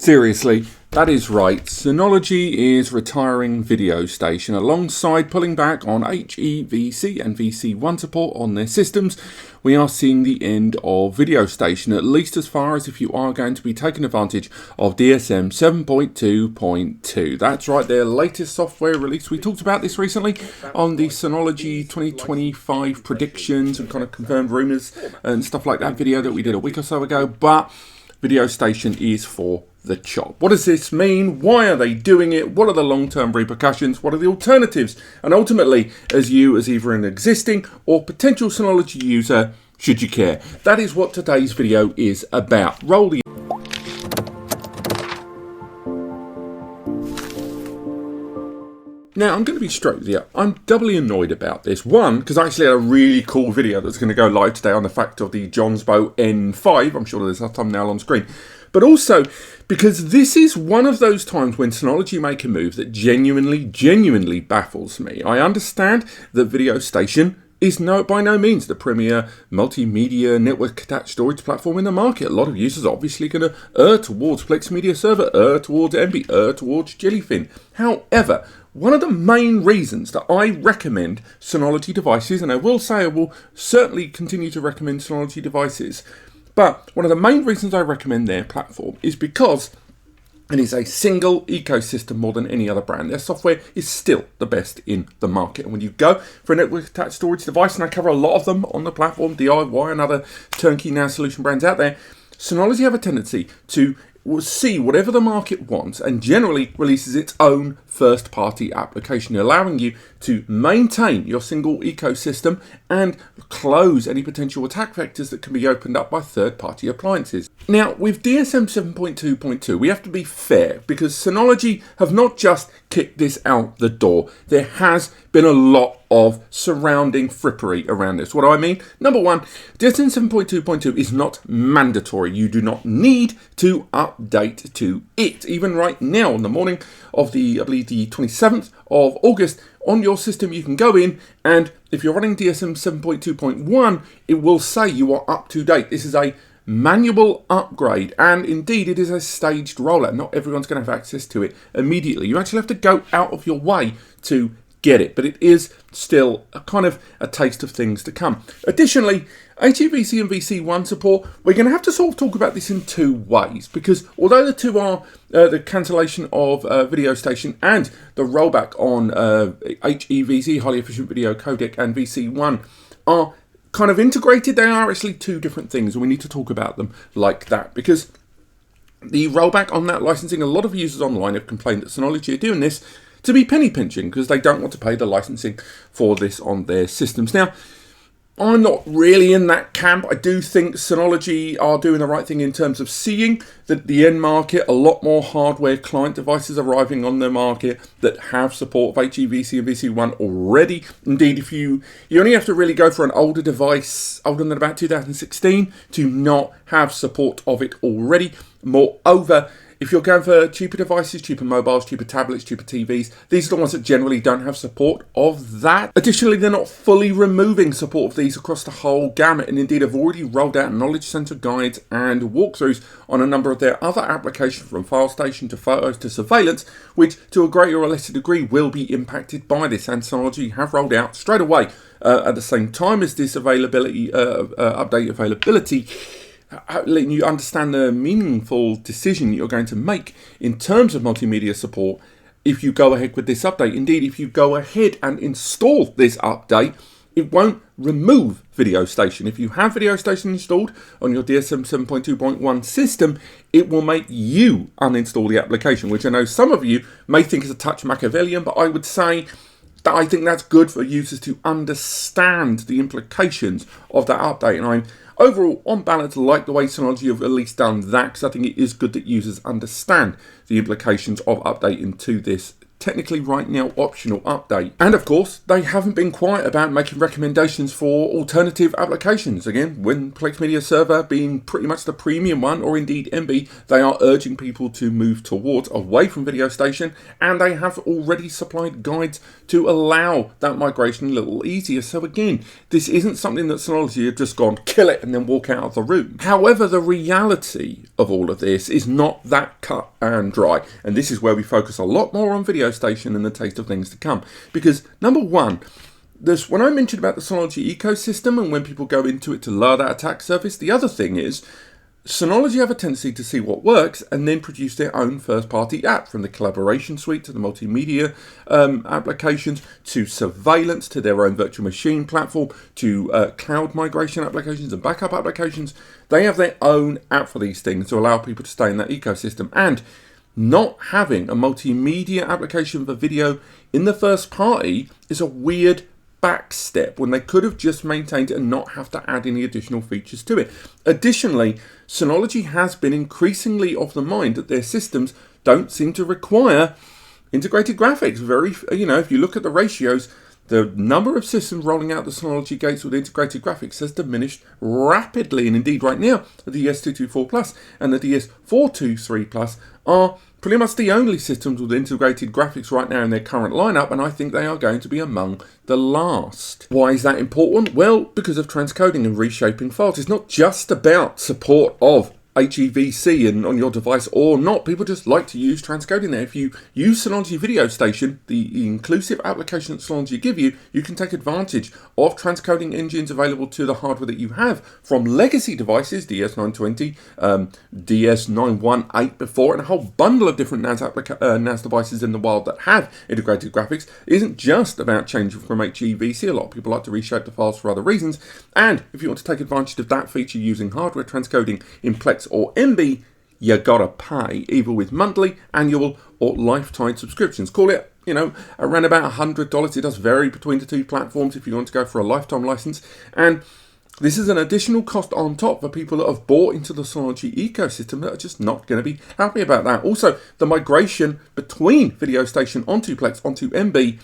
Seriously, that is right. Synology is retiring Beestation alongside pulling back on HEVC and VC1 support on their systems. We are seeing the end of Beestation, at least as far as if you are going to be taking advantage of DSM 7.2.2. That's right, their latest software release. We talked about this recently on the Synology 2025 predictions and kind of confirmed rumours and stuff like that video that we did a week or so ago, but Beestation is for the chop. What does this mean? Why are they doing it? What are the long-term repercussions? What are the alternatives? And ultimately, as either an existing or potential Synology user, should you care? That is what today's video is about. Roll the Now, I'm going to be straight with you. I'm doubly annoyed about this. One, because I actually had a really cool video that's going to go live today on the fact of the Johnsbow N5. I'm sure there's a thumbnail on screen. But also, because this is one of those times when Synology make a move that genuinely baffles me. I understand that Beestation is by no means the premier multimedia network-attached storage platform in the market. A lot of users are obviously going to err towards Plex Media Server, err towards Emby, err towards Jellyfin. However, one of the main reasons that I recommend Synology devices, and I will say I will certainly continue to recommend Synology devices, but one of the main reasons I recommend their platform is because it is a single ecosystem more than any other brand. Their software is still the best in the market. And when you go for a network-attached storage device, and I cover a lot of them on the platform, DIY and other turnkey NAS solution brands out there, Synology have a tendency to see whatever the market wants and generally releases its own first-party application, allowing you to maintain your single ecosystem and close any potential attack vectors that can be opened up by third-party appliances. Now, with DSM 7.2.2, we have to be fair because Synology have not just kicked this out the door. There has been a lot of surrounding frippery around this. What do I mean? Number one, DSM 7.2.2 is not mandatory. You do not need to update to it. Even right now, on the morning of the 27th of August, on your system you can go in, and if you're running DSM 7.2.1, it will say you are up to date. This is a manual upgrade, and indeed it is a staged rollout. Not everyone's going to have access to it immediately. You actually have to go out of your way to get it, but it is still a kind of a taste of things to come. Additionally, HEVC and VC1 support, we're going to have to sort of talk about this in two ways, because although the two are the cancellation of Beestation and the rollback on HEVC, highly efficient video codec, and VC1 are kind of integrated, they are actually two different things, and we need to talk about them like that, because the rollback on that licensing, a lot of users online have complained that Synology are doing this to be penny pinching because they don't want to pay the licensing for this on their systems. Now, I'm not really in that camp. I do think Synology are doing the right thing in terms of seeing that the end market, a lot more hardware client devices arriving on the market that have support of HEVC and VC1 already. Indeed, if you only have to really go for an older device, older than about 2016, to not have support of it already. Moreover, if you're going for cheaper devices, cheaper mobiles, cheaper tablets, cheaper TVs, these are the ones that generally don't have support of that. Additionally, they're not fully removing support of these across the whole gamut, and indeed have already rolled out knowledge center guides and walkthroughs on a number of their other applications, from file station to photos to surveillance, which to a greater or lesser degree will be impacted by this, and Synology have rolled out straight away at the same time as this update availability, letting you understand the meaningful decision you're going to make in terms of multimedia support if you go ahead with this update. Indeed, if you go ahead and install this update, it won't remove Beestation. If you have Beestation installed on your DSM 7.2.1 system, it will make you uninstall the application, which I know some of you may think is a touch Machiavellian, but I would say that I think that's good for users to understand the implications of that update. And I'm overall, on balance, like the way Synology have at least done that, because I think it is good that users understand the implications of updating to this technically right now optional update. And of course, they haven't been quiet about making recommendations for alternative applications. Again, when Plex Media Server being pretty much the premium one, or indeed Emby, they are urging people to move towards away from Beestation, and they have already supplied guides to allow that migration a little easier. So again, this isn't something that Synology have just gone kill it and then walk out of the room. However, the reality of all of this is not that cut and dry, and this is where we focus a lot more on Beestation and the taste of things to come. Because number one, when I mentioned about the Synology ecosystem and when people go into it to lower that attack surface, the other thing is Synology have a tendency to see what works and then produce their own first-party app, from the collaboration suite to the multimedia applications to surveillance to their own virtual machine platform to cloud migration applications and backup applications. They have their own app for these things to allow people to stay in that ecosystem. And not having a multimedia application for video in the first party is a weird backstep when they could have just maintained it and not have to add any additional features to it. Additionally, Synology has been increasingly of the mind that their systems don't seem to require integrated graphics. If you look at the ratios, the number of systems rolling out the Synology gates with integrated graphics has diminished rapidly, and indeed right now the DS224 Plus and the DS423 Plus are pretty much the only systems with integrated graphics right now in their current lineup, and I think they are going to be among the last. Why is that important? Well, because of transcoding and reshaping files. It's not just about support of HEVC and on your device or not. People just like to use transcoding there. If you use Synology Beestation, the inclusive application that Synology give you, you can take advantage of transcoding engines available to the hardware that you have from legacy devices, DS920, DS918 before, and a whole bundle of different NAS devices in the wild that have integrated graphics. It isn't just about changing from HEVC. A lot of people like to reshape the files for other reasons, and if you want to take advantage of that feature using hardware transcoding in Plex or Emby, you gotta pay, either with monthly, annual, or lifetime subscriptions. Call it, around about $100. It does vary between the two platforms if you want to go for a lifetime license. And this is an additional cost on top for people that have bought into the Synology ecosystem that are just not going to be happy about that. Also, the migration between Beestation onto Plex, onto Emby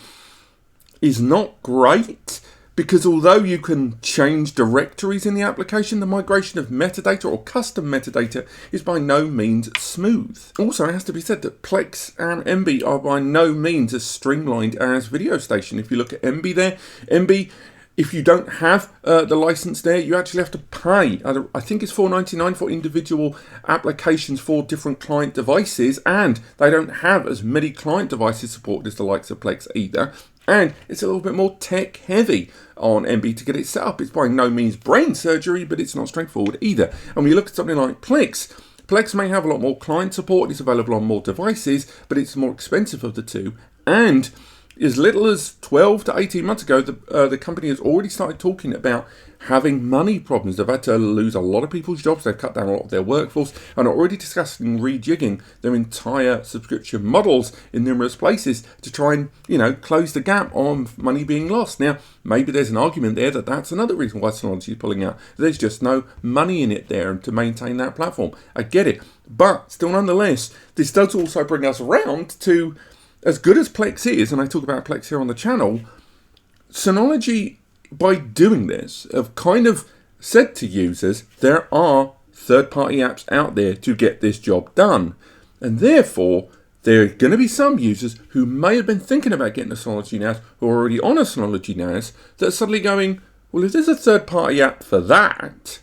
is not great, because although you can change directories in the application, the migration of metadata or custom metadata is by no means smooth. Also, it has to be said that Plex and Emby are by no means as streamlined as Beestation. If you look at Emby there, Emby, if you don't have the license there, you actually have to pay. I think it's $4.99 for individual applications for different client devices, and they don't have as many client devices supported as the likes of Plex either. And it's a little bit more tech heavy on Emby to get it set up. It's by no means brain surgery, but it's not straightforward either. And when you look at something like Plex, Plex may have a lot more client support, it's available on more devices, but it's more expensive of the two. And as little as 12 to 18 months ago, the company has already started talking about having money problems. They've had to lose a lot of people's jobs. They've cut down a lot of their workforce and are already discussing rejigging their entire subscription models in numerous places to try and, close the gap on money being lost. Now, maybe there's an argument there that that's another reason why Synology is pulling out. There's just no money in it there to maintain that platform. I get it. But still, nonetheless, this does also bring us around to, as good as Plex is, and I talk about Plex here on the channel, Synology, by doing this, have kind of said to users, there are third-party apps out there to get this job done. And therefore, there are going to be some users who may have been thinking about getting a Synology NAS, who are already on a Synology NAS, that are suddenly going, well, if there's a third-party app for that,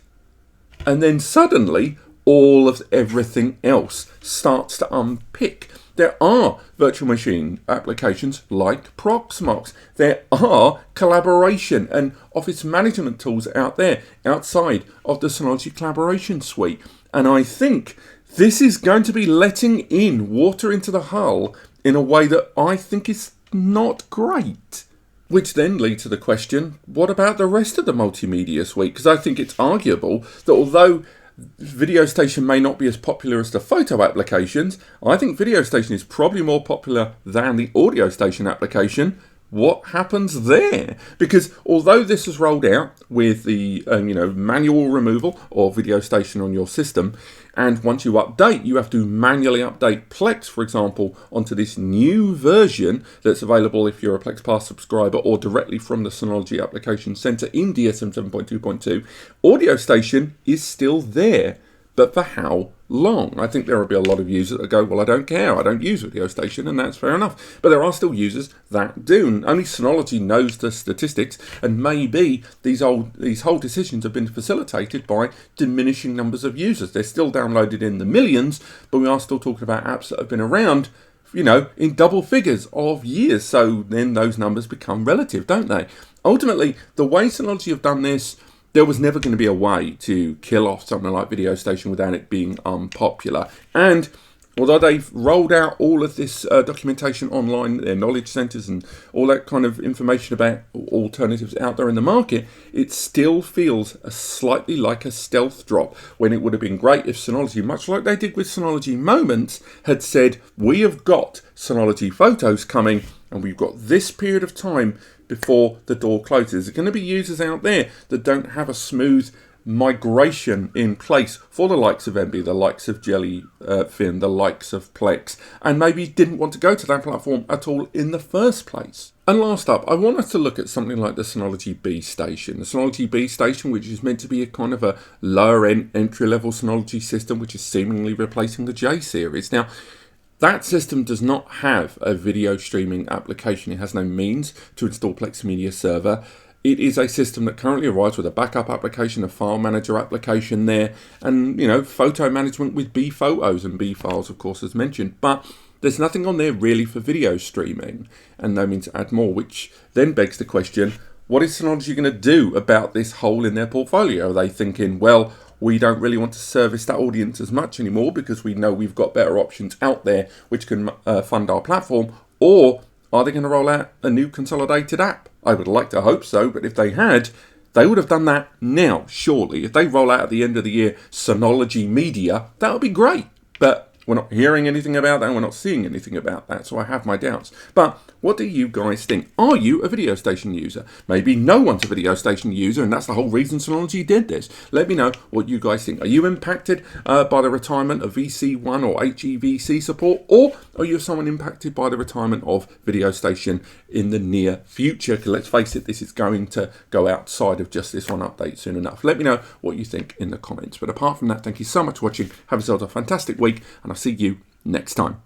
and then suddenly all of everything else starts to unpick. There are virtual machine applications like Proxmox. There are collaboration and office management tools out there outside of the Synology collaboration suite. And I think this is going to be letting in water into the hull in a way that I think is not great. Which then leads to the question, what about the rest of the multimedia suite? Because I think it's arguable that although Beestation may not be as popular as the photo applications, I think Beestation is probably more popular than the audio station application. what happens there? Because although this was rolled out with the manual removal of Beestation on your system, and once you update, you have to manually update Plex, for example, onto this new version that's available if you're a Plex Pass subscriber or directly from the Synology Application Center in DSM 7.2.2, Beestation is still there. But for how long? I think there will be a lot of users that go, well, I don't care, I don't use Beestation, and that's fair enough. But there are still users that do. And only Synology knows the statistics, and maybe these whole decisions have been facilitated by diminishing numbers of users. They're still downloaded in the millions, but we are still talking about apps that have been around, in double figures of years. So then those numbers become relative, don't they? Ultimately, the way Synology have done this, there was never going to be a way to kill off something like Beestation without it being unpopular. And although they've rolled out all of this documentation online, their knowledge centres and all that kind of information about alternatives out there in the market, it still feels slightly like a stealth drop, when it would have been great if Synology, much like they did with Synology Moments, had said, we have got Synology Photos coming and we've got this period of time before the door closes. There's going to be users out there that don't have a smooth migration in place for the likes of Emby, the likes of Jellyfin, the likes of Plex, and maybe didn't want to go to that platform at all in the first place. And last up, I want us to look at something like the Synology Beestation. The Synology Beestation, which is meant to be a kind of a lower-end, entry-level Synology system, which is seemingly replacing the J series. Now, that system does not have a video streaming application. It has no means to install Plex Media Server. It is a system that currently arrives with a backup application, a file manager application there, and, photo management with B photos and B files, of course, as mentioned. But there's nothing on there really for video streaming, and no means to add more, which then begs the question, what is Synology going to do about this hole in their portfolio? Are they thinking, well, we don't really want to service that audience as much anymore because we know we've got better options out there which can fund our platform? Or are they going to roll out a new consolidated app? I would like to hope so, but if they had, they would have done that now, surely. If they roll out at the end of the year Synology Media, that would be great. But we're not hearing anything about that, and we're not seeing anything about that, so I have my doubts. But what do you guys think? Are you a Beestation user? Maybe no one's a Beestation user, and that's the whole reason Synology did this. Let me know what you guys think. Are you impacted by the retirement of VC1 or HEVC support, or are you someone impacted by the retirement of Beestation in the near future? Because let's face it, this is going to go outside of just this one update soon enough. Let me know what you think in the comments. But apart from that, thank you so much for watching. Have yourselves a fantastic week, and I'll see you next time.